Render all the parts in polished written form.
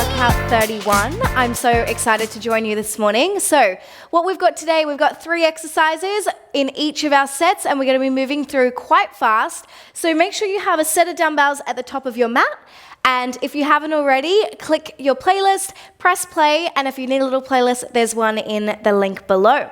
workout 31. I'm so excited to join you this morning. So what we've got today, we've got 3 exercises in each of our sets, and we're going to be moving through quite fast. So make sure you have a set of dumbbells at the top of your mat. And if you haven't already, click your playlist, press play, and if you need a little playlist, there's one in the link below.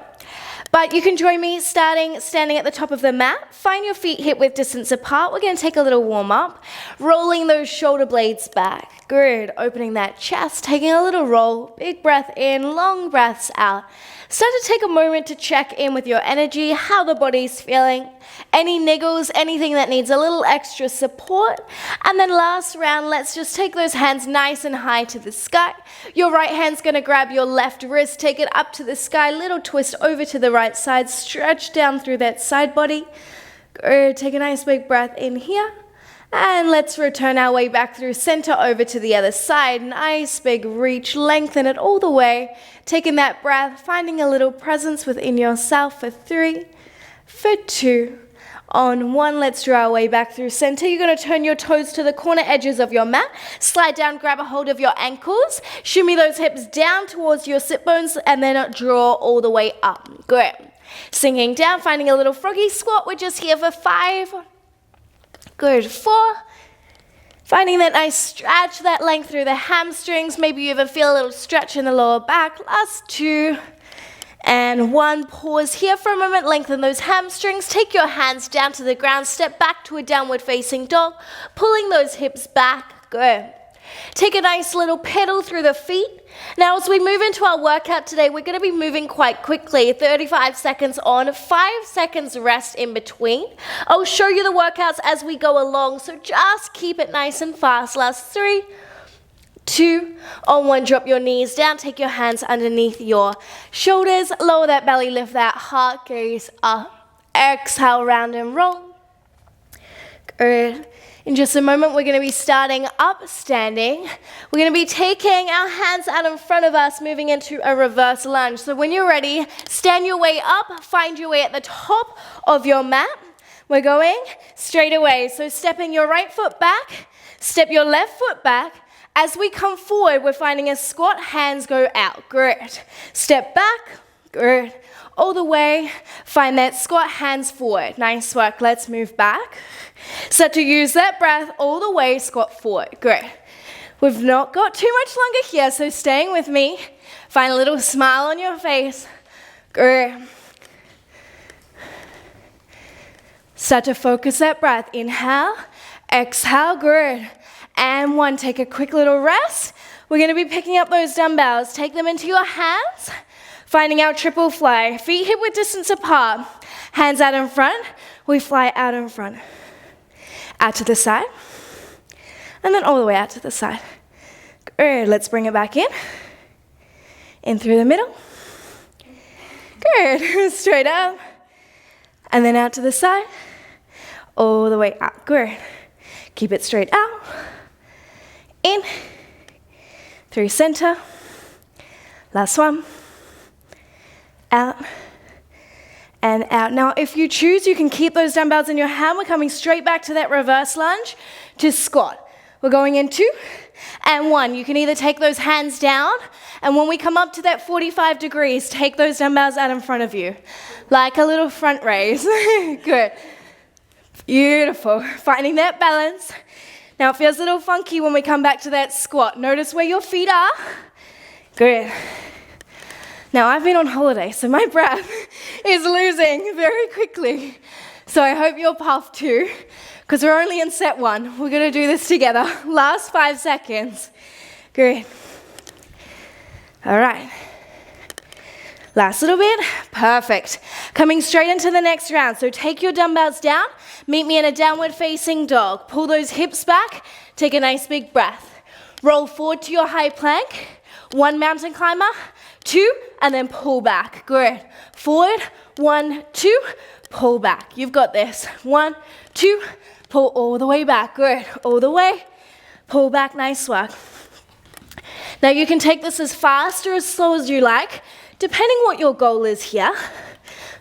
But you can join me standing at the top of the mat. Find your feet hip-width distance apart. We're going to take a little warm-up, rolling those shoulder blades back. Good. Opening that chest, taking a little roll. Big breath in, long breaths out. Start to take a moment to check in with your energy, how the body's feeling, any niggles, anything that needs a little extra support. And then last round, let's just take those hands nice and high to the sky. Your right hand's going to grab your left wrist, take it up to the sky, little twist over to the right side, stretch down through that side body. Good. Take a nice big breath in here. And let's return our way back through center over to the other side. Nice big reach, lengthen it all the way. Taking that breath, finding a little presence within yourself for 3, for 2, on 1. Let's draw our way back through center. You're going to turn your toes to the corner edges of your mat. Slide down, grab a hold of your ankles. Shimmy those hips down towards your sit bones and then draw all the way up. Good. Sinking down, finding a little froggy squat. We're just here for 5. Good. 4. Finding that nice stretch, that length through the hamstrings. Maybe you even feel a little stretch in the lower back. Last 2. And 1. Pause here for a moment. Lengthen those hamstrings. Take your hands down to the ground. Step back to a downward facing dog. Pulling those hips back. Good. Take a nice little pedal through the feet. Now as we move into our workout today, we're going to be moving quite quickly. 35 seconds on, 5 seconds rest in between. I'll show you the workouts as we go along, so just keep it nice and fast. Last 3, 2, on 1, drop your knees down, take your hands underneath your shoulders, lower that belly, lift that heart, gaze up. Exhale, round and roll. Good. In just a moment, we're going to be starting up standing. We're going to be taking our hands out in front of us, moving into a reverse lunge. So when you're ready, stand your way up, find your way at the top of your mat. We're going straight away. So stepping your right foot back, step your left foot back. As we come forward, we're finding a squat, hands go out. Good. Step back. Good. All the way, find that squat, hands forward. Nice work. Let's move back. Start to use that breath all the way, squat forward. Great. We've not got too much longer here, so staying with me. Find a little smile on your face. Great. Start to focus that breath. Inhale, exhale, good. And 1, take a quick little rest. We're going to be picking up those dumbbells. Take them into your hands. Finding our triple fly. Feet hip-width distance apart. Hands out in front. We fly out in front. Out to the side. And then all the way out to the side. Good. Let's bring it back in. In through the middle. Good. Straight up. And then out to the side. All the way out. Good. Keep it straight out. In. Through center. Last one. Out and out. Now, if you choose, you can keep those dumbbells in your hand. We're coming straight back to that reverse lunge to squat. We're going in 2 and 1. You can either take those hands down, and when we come up to that 45 degrees, take those dumbbells out in front of you, like a little front raise. Good. Beautiful. Finding that balance. Now, it feels a little funky when we come back to that squat. Notice where your feet are. Good. Now, I've been on holiday, so my breath is losing very quickly. So I hope you're puffed too, because we're only in set 1. We're going to do this together. Last 5 seconds. Good. All right. Last little bit. Perfect. Coming straight into the next round. So take your dumbbells down. Meet me in a downward facing dog. Pull those hips back. Take a nice big breath. Roll forward to your high plank. 1 mountain climber. 2, and then pull back. Good. Forward, 1, 2, pull back. You've got this. 1, 2, pull all the way back. Good. All the way, pull back. Nice work. Now you can take this as fast or as slow as you like, depending what your goal is here.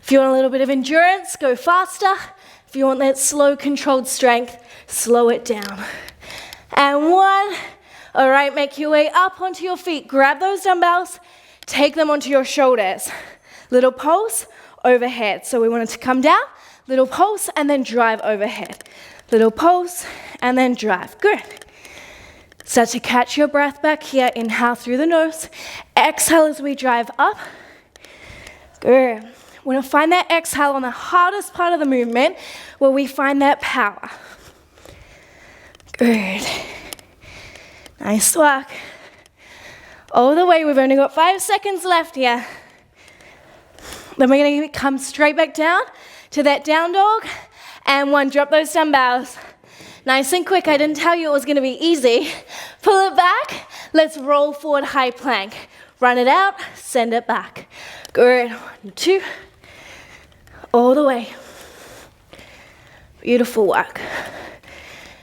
If you want a little bit of endurance, go faster. If you want that slow, controlled strength, slow it down. And 1, All right, make your way up onto your feet. Grab those dumbbells, take them onto your shoulders. Little pulse, overhead. So we want it to come down, little pulse, and then drive overhead. Little pulse, and then drive. Good. Start to catch your breath back here. Inhale through the nose. Exhale as we drive up. Good. We want to find that exhale on the hardest part of the movement where we find that power. Good. Nice work. All the way. We've only got 5 seconds left here. Then we're going to come straight back down to that down dog. And one, drop those dumbbells. Nice and quick. I didn't tell you it was going to be easy. Pull it back. Let's roll forward high plank. Run it out. Send it back. Good. 1, 2. All the way. Beautiful work.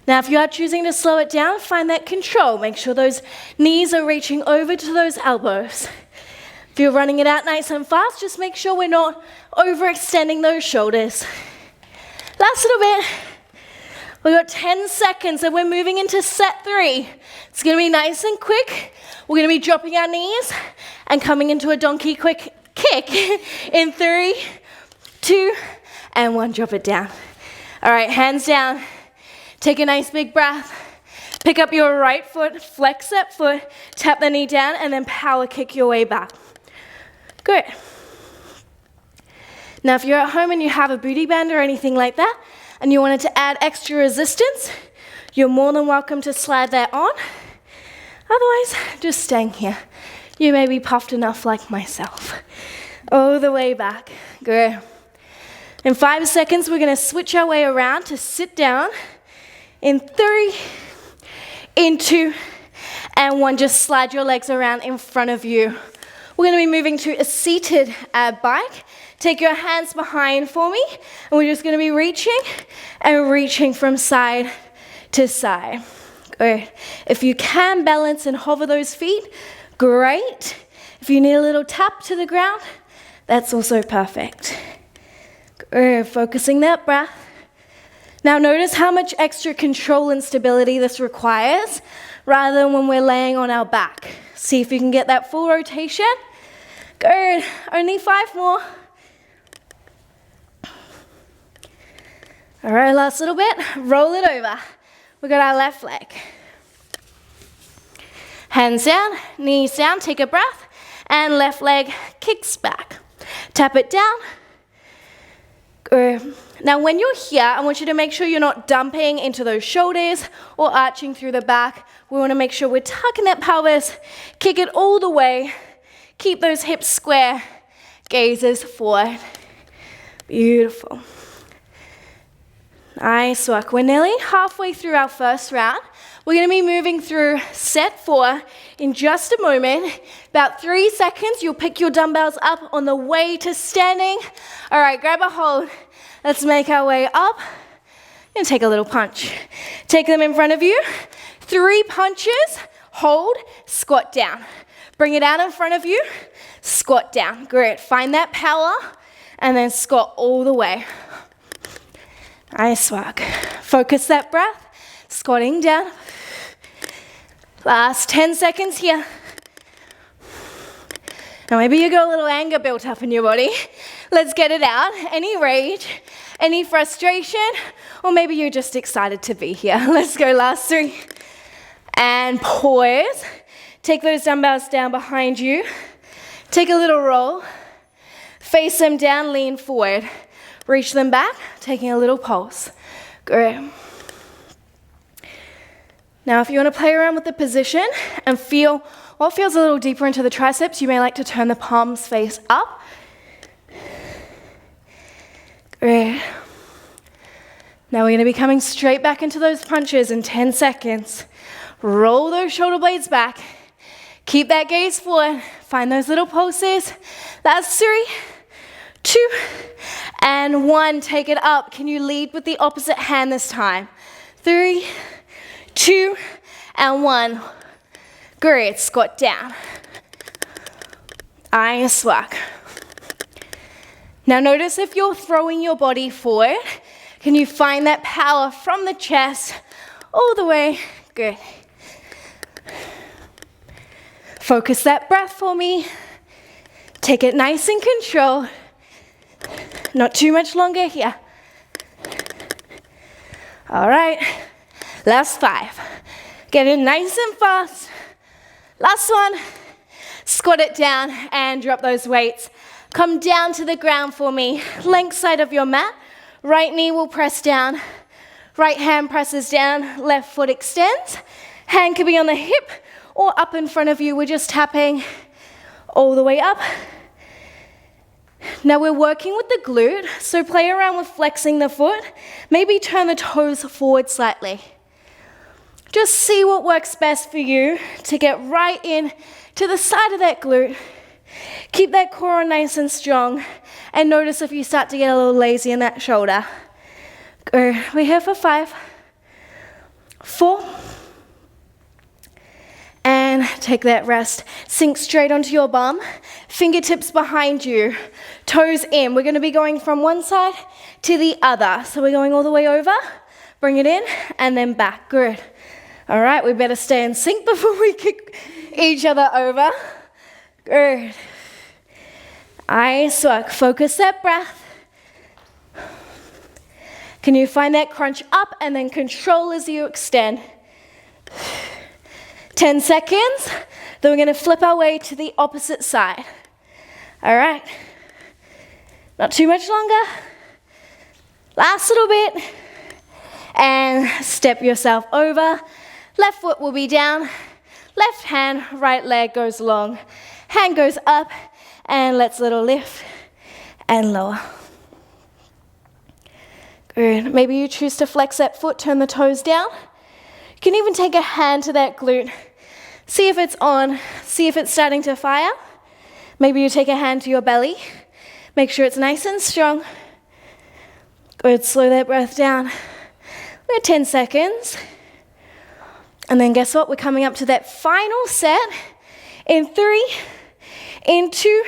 Now, if you are choosing to slow it down, find that control. Make sure those knees are reaching over to those elbows. If you're running it out nice and fast, just make sure we're not overextending those shoulders. Last little bit. We've got 10 seconds and we're moving into set 3. It's going to be nice and quick. We're going to be dropping our knees and coming into a donkey quick kick in 3, 2, and 1. Drop it down. All right, hands down. Take a nice big breath. Pick up your right foot, flex that foot, tap the knee down, and then power kick your way back. Good. Now, if you're at home and you have a booty band or anything like that, and you wanted to add extra resistance, you're more than welcome to slide that on. Otherwise, just staying here. You may be puffed enough like myself. All the way back. Good. In 5 seconds, we're going to switch our way around to sit down. In 3, in 2, and 1. Just slide your legs around in front of you. We're going to be moving to a seated bike. Take your hands behind for me, and we're just going to be reaching and reaching from side to side. Good. If you can balance and hover those feet, great. If you need a little tap to the ground, that's also perfect. Good. Focusing that breath. Now notice how much extra control and stability this requires rather than when we're laying on our back. See if you can get that full rotation. Good. Only 5 more. All right, last little bit. Roll it over. We got our left leg. Hands down, knees down, take a breath, and left leg kicks back. Tap it down. Good. Now, when you're here, I want you to make sure you're not dumping into those shoulders or arching through the back. We want to make sure we're tucking that pelvis, kick it all the way, keep those hips square, gazes forward. Beautiful. Nice work. We're nearly halfway through our first round. We're going to be moving through set 4 in just a moment. About 3 seconds, you'll pick your dumbbells up on the way to standing. All right, grab a hold. Let's make our way up and take a little punch. Take them in front of you. 3 punches, hold, squat down. Bring it out in front of you, squat down. Great. Find that power and then squat all the way. Nice work. Focus that breath, squatting down. Last 10 seconds here. Now maybe you got a little anger built up in your body. Let's get it out. Any rage, any frustration, or maybe you're just excited to be here. Let's go, last 3. And pause. Take those dumbbells down behind you. Take a little roll. Face them down, lean forward. Reach them back, taking a little pulse. Great. Now, if you want to play around with the position and feel what feels a little deeper into the triceps, you may like to turn the palms face up. Great. Now we're going to be coming straight back into those punches in 10 seconds. Roll those shoulder blades back. Keep that gaze forward. Find those little pulses. That's 3, 2, and 1. Take it up. Can you lead with the opposite hand this time? 3, 2, and 1. Great. Squat down. Nice work. Now notice if you're throwing your body forward, can you find that power from the chest all the way? Good. Focus that breath for me. Take it nice and controlled. Not too much longer here. All right, last 5. Get it nice and fast. Last one. Squat it down and drop those weights. Come down to the ground for me. Length side of your mat. Right knee will press down. Right hand presses down. Left foot extends. Hand can be on the hip or up in front of you. We're just tapping all the way up. Now we're working with the glute, so play around with flexing the foot. Maybe turn the toes forward slightly. Just see what works best for you to get right in to the side of that glute. Keep that core nice and strong, and notice if you start to get a little lazy in that shoulder. Go. We're here for 5, 4, and take that rest. Sink straight onto your bum, fingertips behind you, toes in. We're going to be going from one side to the other. So we're going all the way over, bring it in, and then back. Good. All right, we better stay in sync before we kick each other over. Good. Nice work. Focus that breath. Can you find that crunch up and then control as you extend? 10 seconds. Then we're going to flip our way to the opposite side. All right. Not too much longer. Last little bit. And step yourself over. Left foot will be down. Left hand, right leg goes long. Hand goes up. And let's little lift and lower. Good. Maybe you choose to flex that foot, turn the toes down. You can even take a hand to that glute. See if it's on. See if it's starting to fire. Maybe you take a hand to your belly. Make sure it's nice and strong. Good. Slow that breath down. We're 10 seconds. And then guess what? We're coming up to that final set in 3, in 2,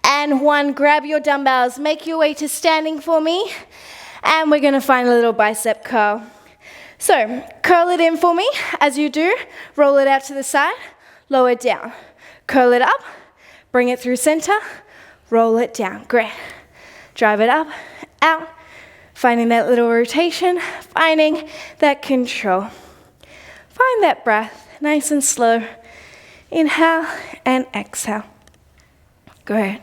and 1. Grab your dumbbells. Make your way to standing for me. And we're going to find a little bicep curl. So, curl it in for me. As you do, roll it out to the side, lower it down. Curl it up, bring it through center, roll it down. Great. Drive it up, out, finding that little rotation, finding that control. Find that breath, nice and slow. Inhale and exhale. Great.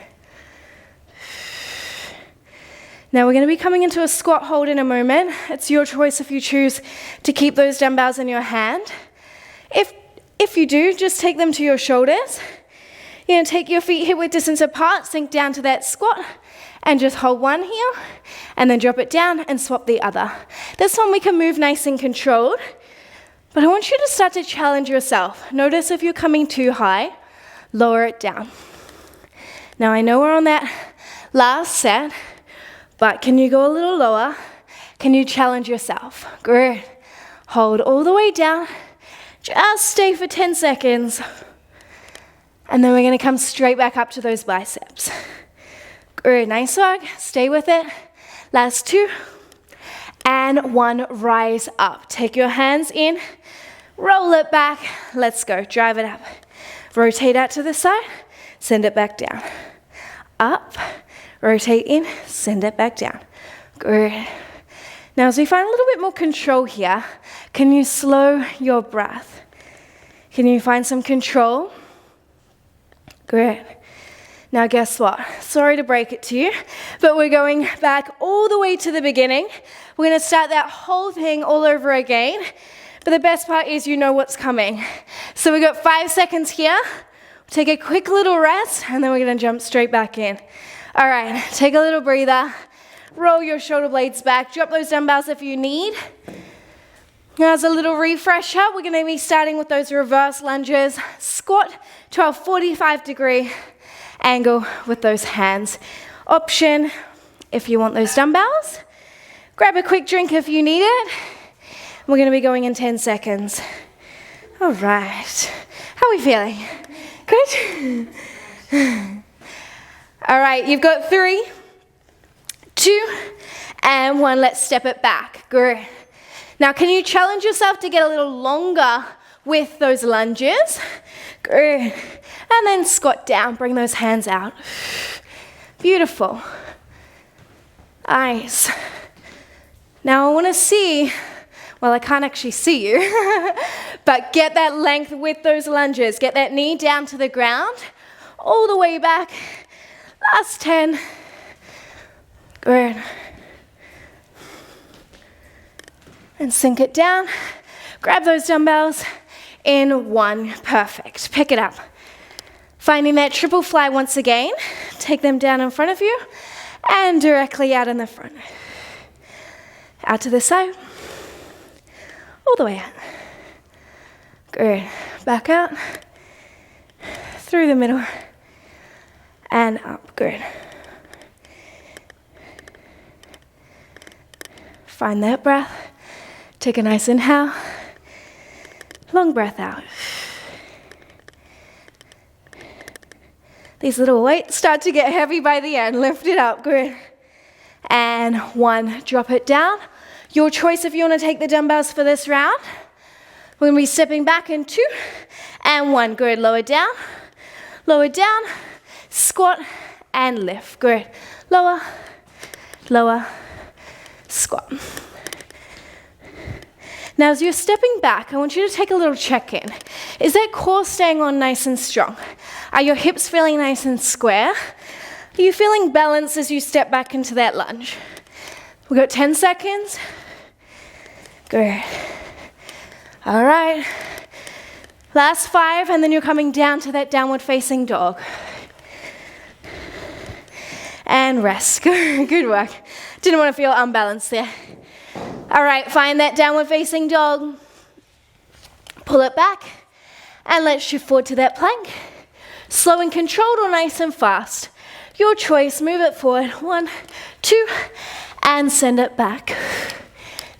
Now we're going to be coming into a squat hold in a moment. It's your choice if you choose to keep those dumbbells in your hand. If you do, just take them to your shoulders. You're going to take your feet hip width distance apart, sink down to that squat, and just hold one here, and then drop it down and swap the other. This one we can move nice and controlled, but I want you to start to challenge yourself. Notice if you're coming too high, lower it down. Now I know we're on that last set, but can you go a little lower? Can you challenge yourself? Good. Hold all the way down. Just stay for 10 seconds. And then we're going to come straight back up to those biceps. Good. Nice work. Stay with it. Last 2. And 1. Rise up. Take your hands in. Roll it back. Let's go. Drive it up. Rotate out to the side. Send it back down. Up. Rotate in, send it back down. Good. Now as we find a little bit more control here, can you slow your breath? Can you find some control? Good. Now guess what? Sorry to break it to you, but we're going back all the way to the beginning. We're going to start that whole thing all over again, but the best part is you know what's coming. So we've got 5 seconds here. Take a quick little rest, and then we're going to jump straight back in. All right, take a little breather. Roll your shoulder blades back. Drop those dumbbells if you need. Now, as a little refresher, we're going to be starting with those reverse lunges. Squat to a 45-degree angle with those hands. Option, if you want those dumbbells. Grab a quick drink if you need it. We're going to be going in 10 seconds. All right. How are we feeling? Good? All right, you've got 3, 2, and 1. Let's step it back. Good. Now, can you challenge yourself to get a little longer with those lunges? Good. And then squat down, bring those hands out. Beautiful. Nice. Now I want to see, well, I can't actually see you, but get that length with those lunges. Get that knee down to the ground, all the way back. Last 10. Good. And sink it down. Grab those dumbbells in 1. Perfect. Pick it up. Finding that triple fly once again. Take them down in front of you and directly out in the front. Out to the side. All the way out. Good. Back out. Through the middle. And up. Good. Find that breath. Take a nice inhale. Long breath out. These little weights start to get heavy by the end. Lift it up. Good. And 1. Drop it down. Your choice if you want to take the dumbbells for this round. We're going to be stepping back in 2 and 1. Good. Lower down. Lower down. Squat and lift. Good. Lower. Lower. Squat. Now, as you're stepping back, I want you to take a little check-in. Is that core staying on nice and strong? Are your hips feeling nice and square? Are you feeling balanced as you step back into that lunge? We've got 10 seconds. Good. All right. Last 5, and then you're coming down to that downward facing dog. And rest. Good work. Didn't want to feel unbalanced there. All right, find that downward facing dog. Pull it back, and let's shift forward to that plank. Slow and controlled or nice and fast. Your choice, move it forward. 1, 2, and send it back.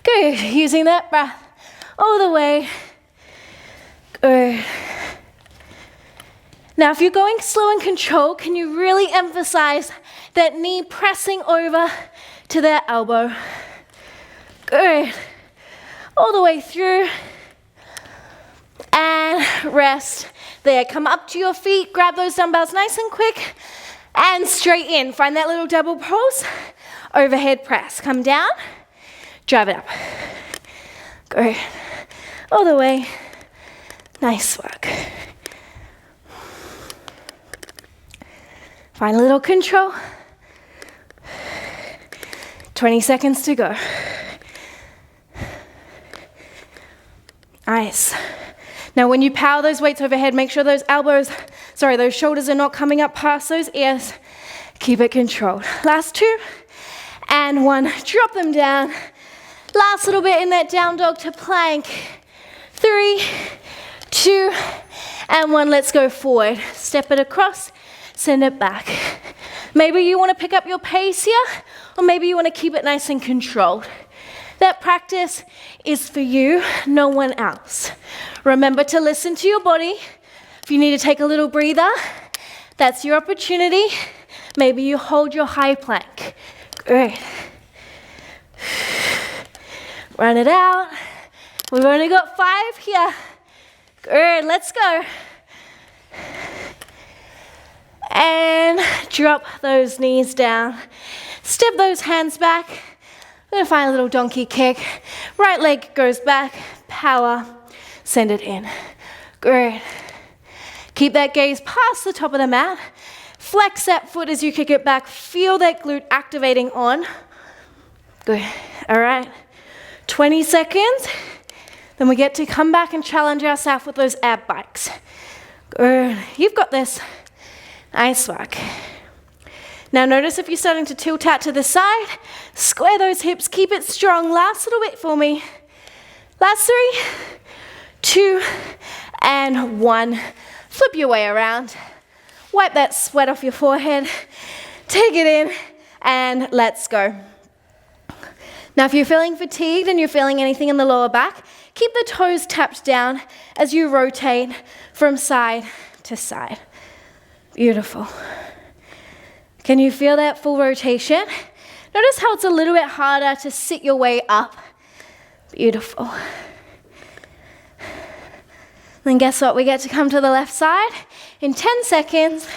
Good, using that breath all the way. Good. Now, if you're going slow and controlled, can you really emphasize that knee pressing over to that elbow? Good. All the way through. And rest. There, come up to your feet, grab those dumbbells nice and quick, and straight in. Find that little double pulse. Overhead press. Come down, drive it up. Good. All the way. Nice work. Find a little control. 20 seconds to go. Nice. Now when you power those weights overhead, make sure those those shoulders are not coming up past those ears. Keep it controlled. Last 2 and 1. Drop them down. Last little bit in that down dog to plank. 3, 2, and 1. Let's go forward. Step it across, send it back. Maybe you want to pick up your pace here, or maybe you want to keep it nice and controlled. That practice is for you, no one else. Remember to listen to your body. If you need to take a little breather, that's your opportunity. Maybe you hold your high plank. Good. Run it out. We've only got 5 here. Good, let's go. And drop those knees down. Step those hands back. We're going to find a little donkey kick. Right leg goes back. Power. Send it in. Good. Keep that gaze past the top of the mat. Flex that foot as you kick it back. Feel that glute activating on. Good. All right. 20 seconds. Then we get to come back and challenge ourselves with those ab bikes. Good. You've got this. Nice work. Now notice if you're starting to tilt out to the side, square those hips, keep it strong. Last little bit for me. Last 3, 2, and 1. Flip your way around. Wipe that sweat off your forehead. Take it in, and let's go. Now if you're feeling fatigued and you're feeling anything in the lower back, keep the toes tapped down as you rotate from side to side. Beautiful. Can you feel that full rotation? Notice how it's a little bit harder to sit your way up. Beautiful. Then guess what? We get to come to the left side in 10 seconds,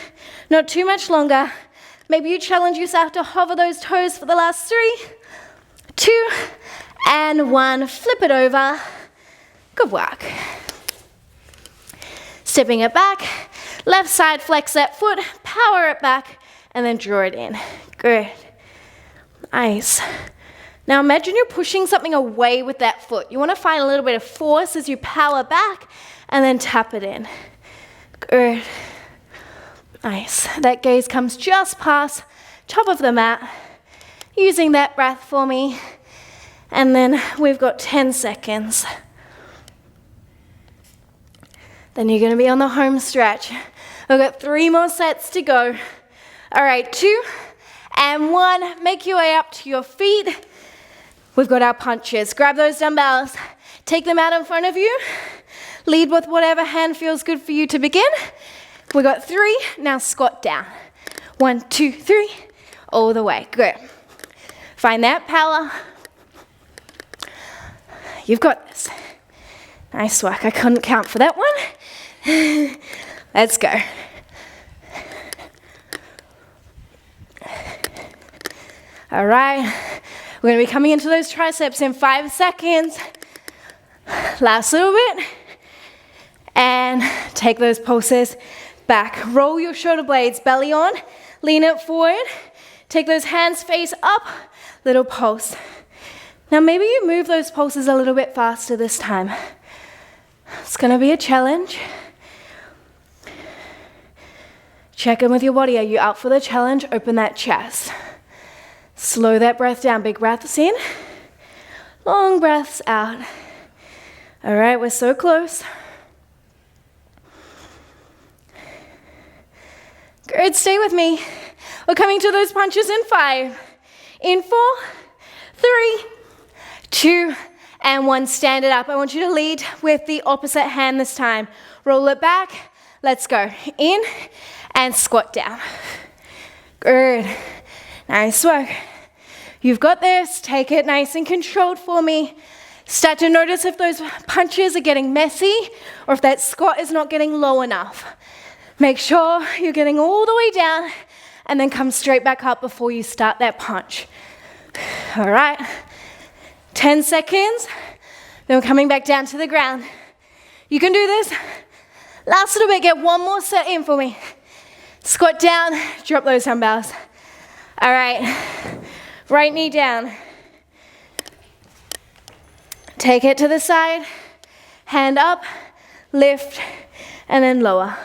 not too much longer. Maybe you challenge yourself to hover those toes for the last 3, 2, and 1. Flip it over. Good work. Stepping it back, left side, flex that foot, power it back, and then draw it in. Good. Nice. Now imagine you're pushing something away with that foot. You want to find a little bit of force as you power back and then tap it in. Good. Nice. That gaze comes just past top of the mat. Using that breath for me. And then we've got 10 seconds. Then you're going to be on the home stretch. We've got 3 more sets to go. All right, 2 and 1. Make your way up to your feet. We've got our punches. Grab those dumbbells. Take them out in front of you. Lead with whatever hand feels good for you to begin. We got 3. Now squat down. 1, 2, 3. All the way. Good. Find that power. You've got this. Nice work. I couldn't count for that one. Let's go. All right. We're going to be coming into those triceps in 5 seconds. Last little bit. And take those pulses back. Roll your shoulder blades, belly on. Lean it forward. Take those hands face up. Little pulse. Now maybe you move those pulses a little bit faster this time. It's going to be a challenge. Check in with your body. Are you up for the challenge? Open that chest. Slow that breath down. Big breaths in. Long breaths out. All right, we're so close. Good, stay with me. We're coming to those punches in 5. In 4, 3, 2, and 1. Stand it up. I want you to lead with the opposite hand this time. Roll it back. Let's go. In and squat down. Good. Nice work. You've got this. Take it nice and controlled for me. Start to notice if those punches are getting messy or if that squat is not getting low enough. Make sure you're getting all the way down and then come straight back up before you start that punch. All right. 10 seconds. Then we're coming back down to the ground. You can do this. Last little bit. Get 1 more set in for me. Squat down. Drop those dumbbells. All right. Right knee down. Take it to the side. Hand up. Lift. And then lower.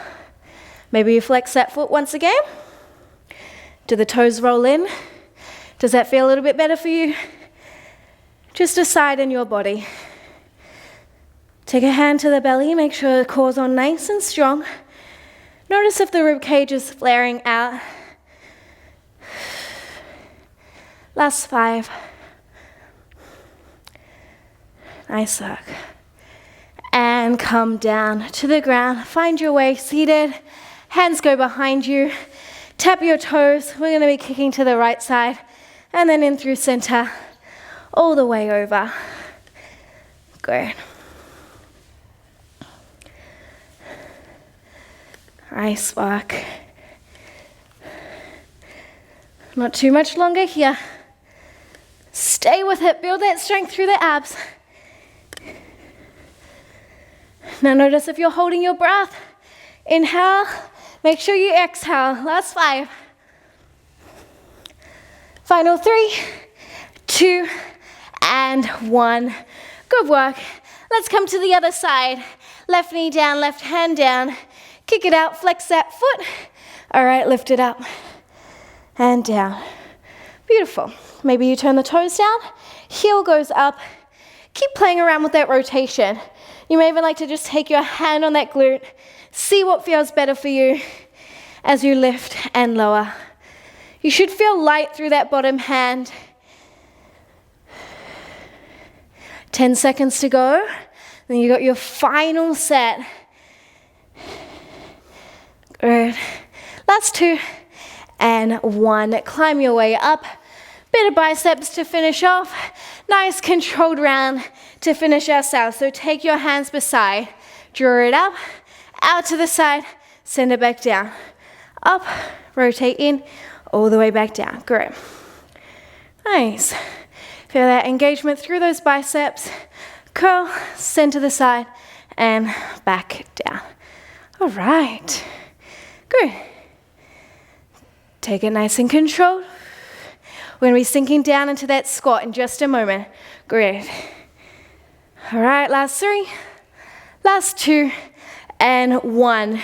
Maybe you flex that foot once again. Do the toes roll in? Does that feel a little bit better for you? Just decide in your body. Take a hand to the belly. Make sure the core's on nice and strong. Notice if the rib cage is flaring out. Last 5. Nice work. And come down to the ground. Find your way seated. Hands go behind you. Tap your toes. We're going to be kicking to the right side. And then in through center. All the way over. Good. Nice work. Not too much longer here. Stay with it. Build that strength through the abs. Now notice if you're holding your breath. Inhale. Make sure you exhale. Last 5. Final 3, 2, and 1. Good work. Let's come to the other side. Left knee down, left hand down. Kick it out, flex that foot. All right, lift it up and down. Beautiful. Maybe you turn the toes down. Heel goes up. Keep playing around with that rotation. You may even like to just take your hand on that glute. See what feels better for you as you lift and lower. You should feel light through that bottom hand. 10 seconds to go. Then you got your final set. Good. Last 2 and 1. Climb your way up. Bit of biceps to finish off. Nice controlled round to finish ourselves. So take your hands beside. Draw it up, out to the side, send it back down. Up, rotate in, all the way back down. Great. Nice. Feel that engagement through those biceps. Curl, send to the side, and back down. All right. Good. Take it nice and controlled. We're going to be sinking down into that squat in just a moment. Great. All right, last 3, last 2, and 1.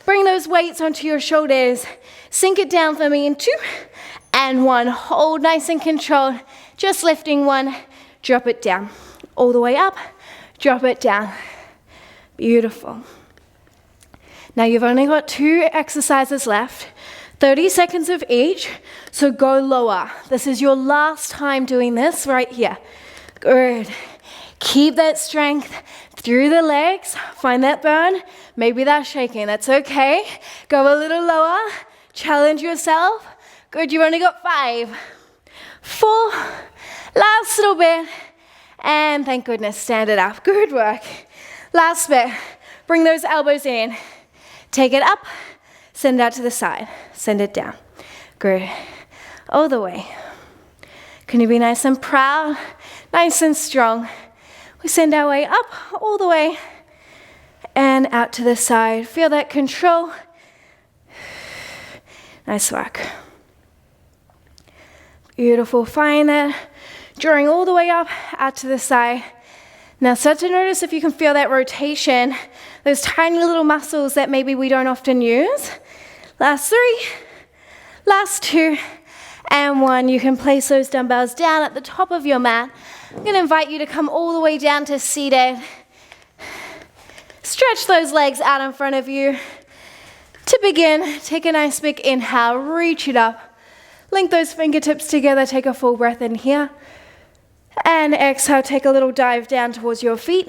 Bring those weights onto your shoulders. Sink it down for me in 2 and 1. Hold nice and controlled. Just lifting 1, drop it down. All the way up, drop it down. Beautiful. Now you've only got 2 exercises left, 30 seconds of each, so go lower. This is your last time doing this right here. Good. Keep that strength through the legs. Find that burn. Maybe that's shaking. That's okay. Go a little lower. Challenge yourself. Good. You've only got 5, 4. Last little bit. And thank goodness, stand it up. Good work. Last bit. Bring those elbows in. Take it up. Send it out to the side. Send it down. Good. All the way. Can you be nice and proud? Nice and strong. We send our way up, all the way, and out to the side. Feel that control. Nice work. Beautiful. Find that. Drawing all the way up, out to the side. Now start to notice if you can feel that rotation, those tiny little muscles that maybe we don't often use. Last 3, last 2, and 1. You can place those dumbbells down at the top of your mat. I'm going to invite you to come all the way down to seated. Stretch those legs out in front of you. To begin, take a nice big inhale, reach it up. Link those fingertips together, take a full breath in here. And exhale, take a little dive down towards your feet.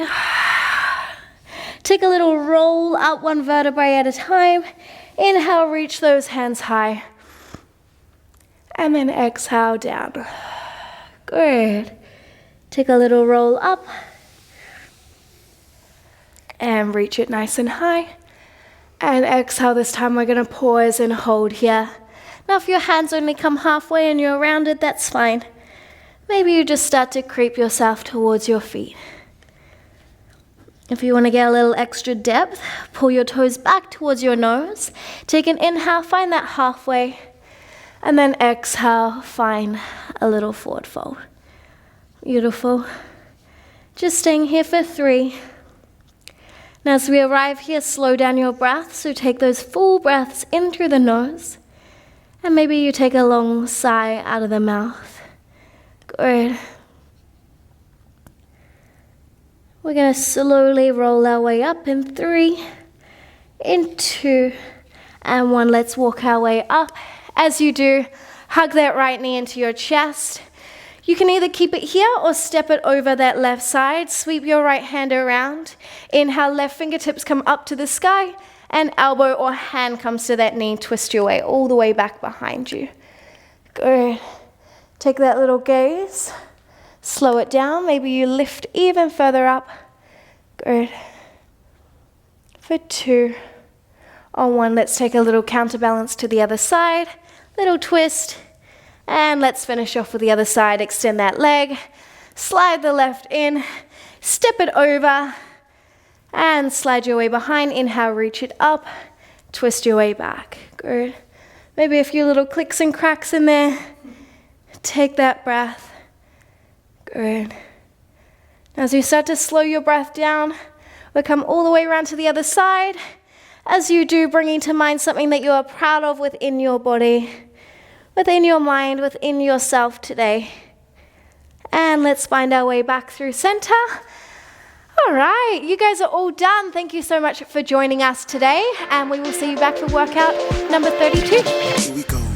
Take a little roll up 1 vertebrae at a time. Inhale, reach those hands high. And then exhale down. Good. Take a little roll up. And reach it nice and high. And exhale, this time we're going to pause and hold here. Now if your hands only come halfway and you're rounded, that's fine. Maybe you just start to creep yourself towards your feet. If you want to get a little extra depth, pull your toes back towards your nose. Take an inhale, find that halfway. And then exhale, find a little forward fold. Beautiful. Just staying here for 3. Now as we arrive here, slow down your breath. So take those full breaths in through the nose. And maybe you take a long sigh out of the mouth. Good. We're going to slowly roll our way up in 3, in 2, and 1. Let's walk our way up. As you do, hug that right knee into your chest. You can either keep it here or step it over that left side. Sweep your right hand around. Inhale, left fingertips come up to the sky, and elbow or hand comes to that knee. Twist your way all the way back behind you. Good. Take that little gaze. Slow it down. Maybe you lift even further up. Good. For 2. On 1, let's take a little counterbalance to the other side. Little twist. And let's finish off with the other side. Extend that leg. Slide the left in. Step it over. And slide your way behind. Inhale, reach it up. Twist your way back. Good. Maybe a few little clicks and cracks in there. Take that breath. Good. Now as you start to slow your breath down, we'll come all the way around to the other side. As you do, bringing to mind something that you are proud of within your body, within your mind, within yourself today. And let's find our way back through center. All right, you guys are all done. Thank you so much for joining us today, and we will see you back for workout number 32. Here we go.